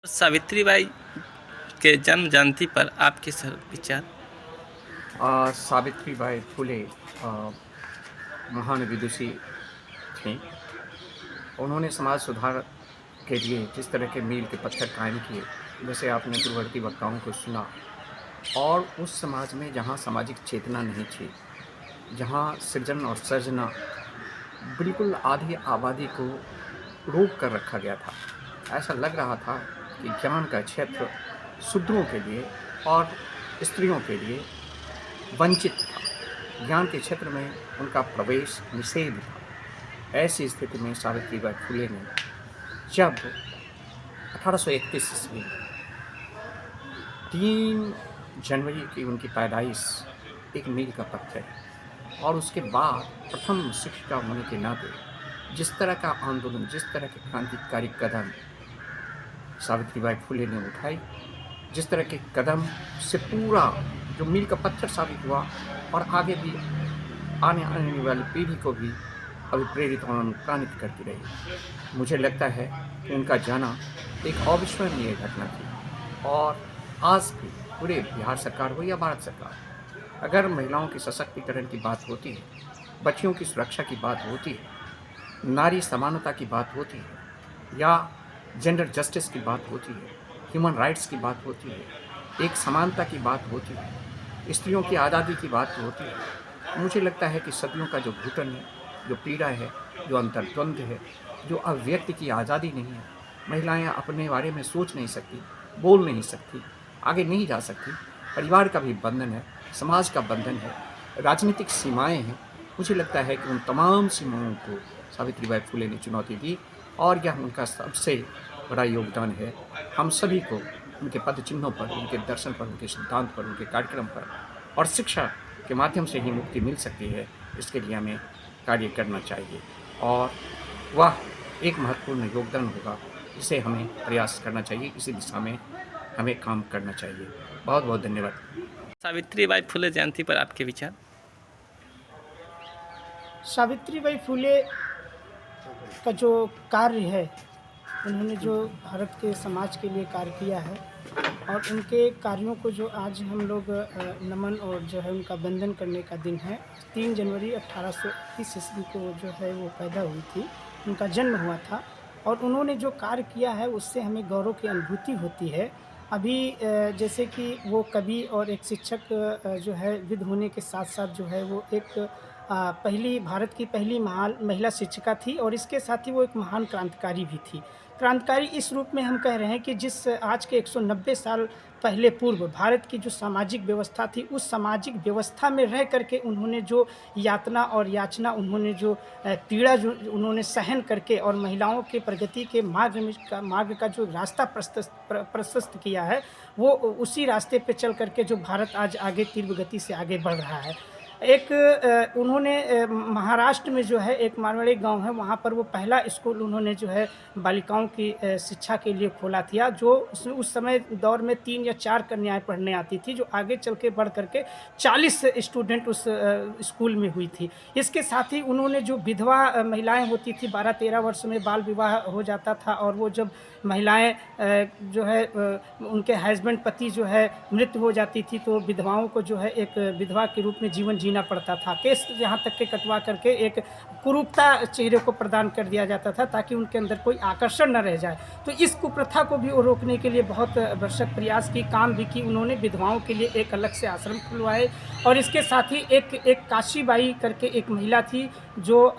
सावित्रीबाई के जन्म जयंती पर आपके सर विचार। सावित्रीबाई फुले महान विदुषी थीं। उन्होंने समाज सुधार के लिए जिस तरह के मील के पत्थर कायम किए, जैसे आपने पूर्ववर्ती वक्ताओं को सुना, और उस समाज में जहाँ सामाजिक चेतना नहीं थी, जहाँ सृजन और सर्जना बिल्कुल आधी आबादी को रोक कर रखा गया था। ऐसा लग रहा था कि ज्ञान का क्षेत्र शूद्रों के लिए और स्त्रियों के लिए वंचित था। ज्ञान के क्षेत्र में उनका प्रवेश निषेध था। ऐसी स्थिति में सावित्रीबाई फुले ने जब 1831 ईस्वी 3 जनवरी की उनकी पैदाइश एक मील का पत्थर है, और उसके बाद प्रथम शिक्षिका होने के नाते जिस तरह का आंदोलन, जिस तरह के क्रांतिकारी कदम सावित्रीबाई फुले ने उठाई, जिस तरह के कदम से पूरा जो मील का पत्थर साबित हुआ और आगे भी आने वाली पीढ़ी को भी अभिप्रेरित और अनुप्राणित करती रही। मुझे लगता है कि उनका जाना एक अविस्मरणीय घटना थी। और आज भी पूरे बिहार सरकार हो या भारत सरकार, अगर महिलाओं के सशक्तिकरण की बात होती है, बच्चियों की सुरक्षा की बात होती है, नारी समानता की बात होती है, या जेंडर जस्टिस की बात होती है, ह्यूमन राइट्स की बात होती है, एक समानता की बात होती है, स्त्रियों की आज़ादी की बात होती है, मुझे लगता है कि सदियों का जो घुटन है, जो पीड़ा है, जो अंतर्द्वंद है, जो अभिव्यक्ति की आज़ादी नहीं है, महिलाएं अपने बारे में सोच नहीं सकती, बोल नहीं सकती, आगे नहीं जा सकती, परिवार का भी बंधन है, समाज का बंधन है, राजनीतिक सीमाएं हैं। मुझे लगता है कि उन तमाम सीमाओं को सावित्रीबाई फुले ने चुनौती दी, और यह उनका सबसे बड़ा योगदान है। हम सभी को उनके पद चिन्हों पर, उनके दर्शन पर, उनके सिद्धांत पर, उनके कार्यक्रम पर और शिक्षा के माध्यम से ही मुक्ति मिल सकती है। इसके लिए हमें कार्य करना चाहिए, और वह एक महत्वपूर्ण योगदान होगा जिसे हमें प्रयास करना चाहिए। इसी दिशा में हमें काम करना चाहिए। बहुत बहुत धन्यवाद। सावित्रीबाई फुले जयंती पर आपके विचार। सावित्रीबाई फुले का जो कार्य है, उन्होंने जो भारत के समाज के लिए कार्य किया है, और उनके कार्यों को जो आज हम लोग नमन और जो है उनका वंदन करने का दिन है। 3 जनवरी 1831 ईस्वी को जो है वो पैदा हुई थी, उनका जन्म हुआ था, और उन्होंने जो कार्य किया है उससे हमें गौरव की अनुभूति होती है। अभी जैसे कि वो कवि और एक शिक्षक जो है विद होने के साथ-साथ जो है वो एक पहली भारत की पहली महान महिला शिक्षिका थी, और इसके साथ ही वो एक महान क्रांतिकारी भी थी। क्रांतिकारी इस रूप में हम कह रहे हैं कि जिस आज के 190 साल पहले पूर्व भारत की जो सामाजिक व्यवस्था थी, उस सामाजिक व्यवस्था में रह कर के उन्होंने जो यातना और याचना, उन्होंने जो पीड़ा जो उन्होंने सहन करके और महिलाओं के प्रगति के मार्ग का जो रास्ता प्रशस्त किया है, वो उसी रास्ते पे चल कर के जो भारत आज आगे तीव्र गति से आगे बढ़ रहा है। एक उन्होंने महाराष्ट्र में जो है एक मारवाड़ी गाँव है, वहाँ पर वो पहला स्कूल उन्होंने जो है बालिकाओं की शिक्षा के लिए खोला था, जो उस समय दौर में 3 या 4 कन्याएँ पढ़ने आती थी, जो आगे चल के बढ़ कर के 40 स्टूडेंट उस स्कूल में हुई थी। इसके साथ ही उन्होंने जो विधवा महिलाएँ होती थी, 12-13 वर्ष में बाल विवाह हो जाता था, और वो जब महिलाएँ जो है उनके हस्बैंड पति जो है मृत्यु हो जाती थी, तो विधवाओं को जो है एक विधवा के रूप में जीवन जीना पड़ता था। केस यहाँ तक के कटवा करके एक कुरूपता चेहरे को प्रदान कर दिया जाता था, ताकि उनके अंदर कोई आकर्षण न रह जाए। तो इस कुप्रथा को भी वो रोकने के लिए बहुत भरसक प्रयास की, काम भी की। उन्होंने विधवाओं के लिए एक अलग से आश्रम खुलवाए, और इसके साथ ही एक काशीबाई करके एक महिला थी, जो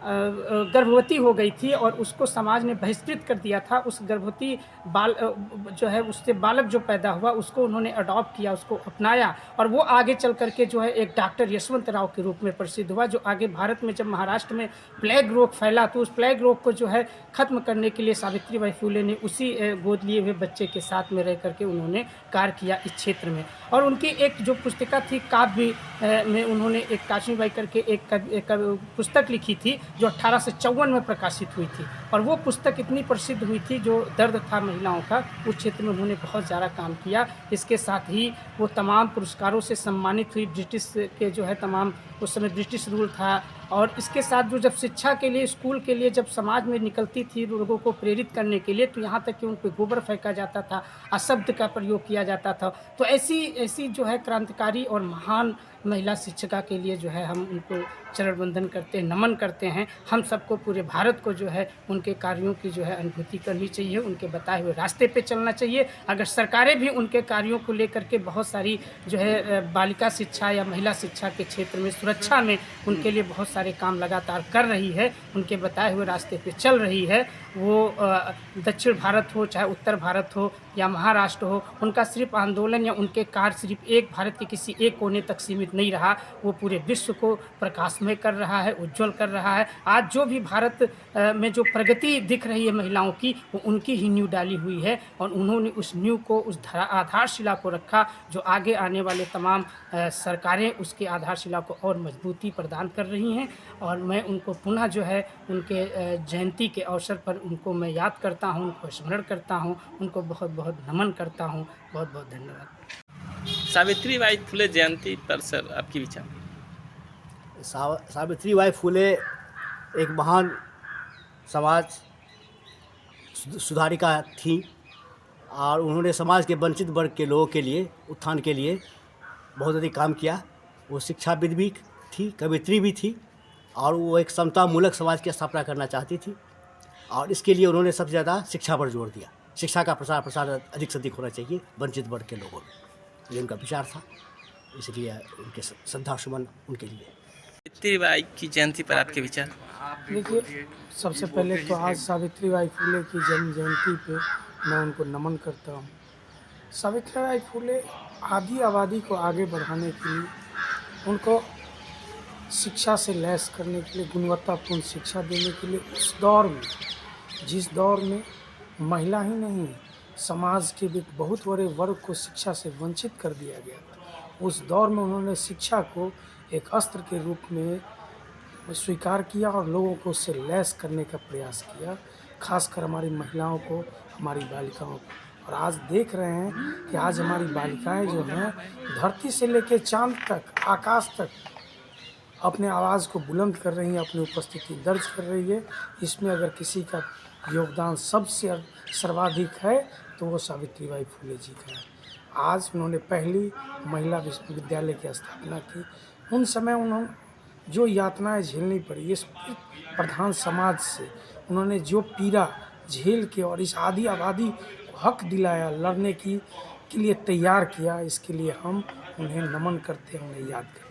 गर्भवती हो गई थी, और उसको समाज ने बहिष्कृत कर दिया था। उस गर्भवती जो है उससे बालक जो पैदा हुआ, उसको उन्होंने अडॉप्ट किया, उसको अपनाया, और वो आगे चल कर के जो है एक डॉक्टर यशवंत राव के रूप में प्रसिद्ध हुआ, जो आगे भारत में जब महाराष्ट्र में प्लेग रोग फैला, तो उस प्लेग रोग को जो है ख़त्म करने के लिए सावित्रीबाई फुले ने उसी गोद लिए हुए बच्चे के साथ में रह कर के उन्होंने कार्य किया इस क्षेत्र में। और उनकी एक जो पुस्तिका थी काव्य में, उन्होंने एक काशीबाई करके एक पुस्तक लिखी थी, जो 1854 में प्रकाशित हुई थी, और वो पुस्तक इतनी प्रसिद्ध हुई थी, जो दर्द था महिलाओं का, उस क्षेत्र में उन्होंने बहुत ज़्यादा काम किया। इसके साथ ही वो तमाम पुरस्कारों से सम्मानित हुई। ब्रिटिश के जो है तमाम, उस समय ब्रिटिश रूल था, और इसके साथ जो जब शिक्षा के लिए, स्कूल के लिए जब समाज में निकलती थी लोगों को प्रेरित करने के लिए, तो यहाँ तक कि उन पे गोबर फेंका जाता था, अशब्द का प्रयोग किया जाता था। तो ऐसी ऐसी जो है क्रांतिकारी और महान महिला शिक्षिका के लिए जो है हम उनको चरण वंदन करते हैं, नमन करते हैं। हम सबको, पूरे भारत को जो है उनके कार्यों की जो है अनुभूति करनी चाहिए, उनके बताए हुए रास्ते पे चलना चाहिए। अगर सरकारें भी उनके कार्यों को लेकर के बहुत सारी जो है बालिका शिक्षा या महिला शिक्षा के क्षेत्र में, सुरक्षा में उनके लिए बहुत सारे काम लगातार कर रही है, उनके बताए हुए रास्ते पे चल रही है, वो दक्षिण भारत हो, चाहे उत्तर भारत हो या महाराष्ट्र हो, उनका सिर्फ आंदोलन या उनके कार्य सिर्फ एक भारत के किसी एक कोने तक सीमित नहीं रहा, वो पूरे विश्व को प्रकाशमय कर रहा है, उज्जवल कर रहा है। आज जो भी भारत में जो प्रगति दिख रही है महिलाओं की, वो उनकी ही नींव डाली हुई है और उन्होंने उस नींव को, उस आधारशिला को रखा, जो आगे आने वाले तमाम सरकारें उसकी आधारशिला को और मजबूती प्रदान कर रही हैं। और मैं उनको पुनः जो है उनके जयंती के अवसर पर उनको मैं याद करता हूँ, उनको स्मरण करता हूँ, उनको बहुत बहुत नमन करता हूँ। बहुत बहुत धन्यवाद। सावित्रीबाई फुले जयंती पर सर आपकी विचार? सावित्रीबाई फुले एक महान समाज सुधारिका थी और उन्होंने समाज के वंचित वर्ग के लोगों के लिए, उत्थान के लिए बहुत अधिक काम किया। वो शिक्षाविद भी थी, कवित्री भी थी और वो एक समतामूलक समाज की स्थापना करना चाहती थी और इसके लिए उन्होंने सबसे ज़्यादा शिक्षा पर जोर दिया। शिक्षा का प्रसार अधिक से अधिक होना चाहिए वंचित वर्ग के लोगों में, ये उनका विचार था। इसलिए उनके श्रद्धा सुमन उनके लिए। सावित्रीबाई की जयंती पर आपके विचार? देखिए, सबसे पहले तो आज सावित्रीबाई फुले की जन्म जयंती पे मैं उनको नमन करता हूँ। सावित्रीबाई फुले आदि आबादी को आगे बढ़ाने के लिए, उनको शिक्षा से लैस करने के लिए, गुणवत्तापूर्ण शिक्षा देने के लिए, उस दौर में, जिस दौर में महिला ही नहीं समाज के भी बहुत बड़े वर्ग को शिक्षा से वंचित कर दिया गया था, उस दौर में उन्होंने शिक्षा को एक अस्त्र के रूप में स्वीकार किया और लोगों को उससे लैस करने का प्रयास किया, खासकर हमारी महिलाओं को, हमारी बालिकाओं को। और आज देख रहे हैं कि आज हमारी बालिकाएं जो हैं धरती से लेकर चांद तक, आकाश तक अपने आवाज़ को बुलंद कर रही हैं, अपनी उपस्थिति दर्ज कर रही है। इसमें अगर किसी का योगदान सबसे सर्वाधिक है तो वो सावित्रीबाई फुले जी का है। आज उन्होंने पहली महिला विश्वविद्यालय की स्थापना की। उन समय उन्होंने जो यातनाएं झेलनी पड़ी इस प्रधान समाज से, उन्होंने जो पीड़ा झेल के और इस आदि आबादी को हक दिलाया, लड़ने के लिए तैयार किया, इसके लिए हम उन्हें नमन करते हैं, उन्हें याद करते हैं।